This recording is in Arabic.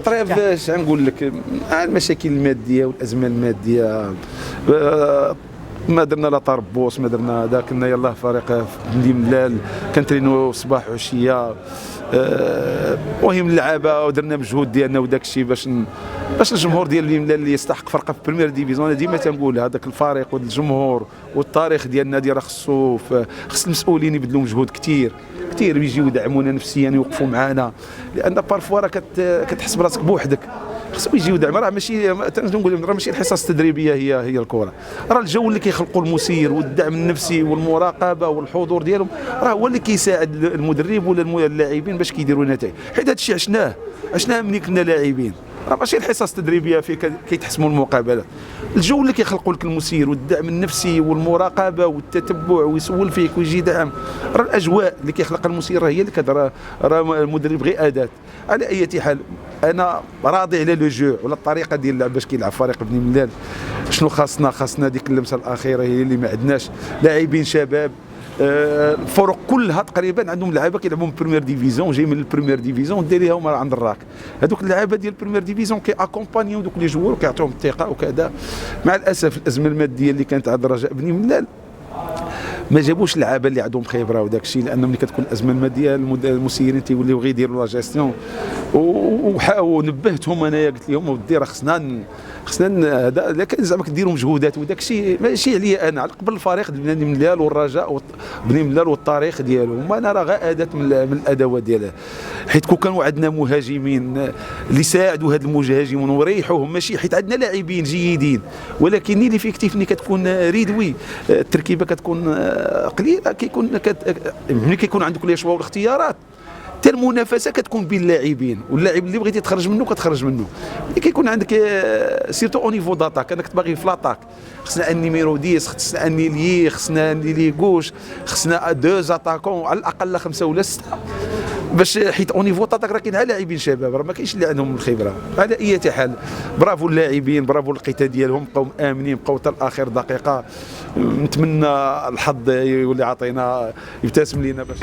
طريف اش غنقول لك، المشاكل الماديه والازمه الماديه، ما درنا لا طربوس ما درنا هذا، كنا يلاه فريق في بني ملال كنترينو صباح وعشيه، المهم اللعابه ودرنا مجهود ديالنا وداك الشيء باش الجمهور ديال بني ملال اللي يستحق فرقه في بريمير ديفيزيون. انا ديما تنقول هذاك الفريق والجمهور والتاريخ ديال النادي راه خص المسؤولين يبذلوا مجهود كثير يجيو يدعمونا نفسيا يوقفوا معنا، لان بارفوا راه كتحس براسك بوحدك، خصهم يجيو دعم. راه ماشي تنقول راه ماشي الحصص التدريبيه هي الكره، راه الجو اللي كيخلقوا المسير والدعم النفسي والمراقبه والحضور ديالهم راه هو اللي كيساعد المدرب ولا اللاعبين باش كيديروا نتائج. حيت هذا الشيء عشناه ملي كنا لاعبين، راه ماشي الحصص التدريبيه فيه كيتحسموا المقابلات، الجو اللي كيخلقوا لك المسير والدعم النفسي والمراقبه والتتبع ويسول فيك ويجي دعم، راه الاجواء اللي كيخلقها المسير هي اللي راه المدرب غير اداه. على اي حال انا راضي على لو جو ولا الطريقه ديال اللعب باش كيلعب فريق بني ملال. شنو خاصنا ديك اللمسه الاخيره هي اللي ما عندناش، لاعبين شباب، الفرق كلها تقريبا عندهم لعابه كيلعبوا من بريمير ديفيزيون، جاي من البريمير ديفيزيون ديريهم عند الراك. هذوك اللعابه ديال البريمير ديفيزيون كي اكومبانيو دوك لي جوور وكيعطيهم الثقه وكذا. مع الاسف الازمه الماديه اللي كانت عند رجاء بني ملال ما جابوش اللعابه اللي عندهم خبره وداك الشيء، لان ملي كتكون الازمه الماديه المسيرين تيوليو غير يديروا لا جيستيون. ونبهتهم انايا قلت لهم ودي راه خصنا هذا لكن زعما كديروا مجهودات وداك الشيء ماشي عليا انا، على قبل الفريق ديال بني ملال والرجاء بني ملال والتاريخ ديالو، انا راه غير اداه من الادوات ديالها. حيت كون كانوا عندنا مهاجمين اللي يساعدوا هاد المهاجمين وريحوهم، ماشي حيت عندنا لاعبين جيدين ولكن اللي فيكتيف ملي كتكون ريدوي التركيبه كتكون قليله، ملي كيكون عندك لي شوا والاختيارات حتى المنافسه كتكون بين اللاعبين، واللاعب اللي بغيتي تخرج منه كتخرج منه. ملي كيكون عندك سيرتو او نيفو داتاك انك تبغي في لاطاك، خصنا ان نيميرو 10، خصنا ان لي، خصنا ان لي غوش، خصنا دو زاتاكون على الاقل 5 ولا 6 باش، حيت او نيفو داتاك راه كاين لاعبين شباب راه ما كاينش اللي عندهم الخبره. على اي حال برافو اللاعبين، برافو القتال ديالهم، بقاو امنين، بقاو حتى لاخر دقيقه. نتمنى الحظ يولي عطينا يبتسم لينا باش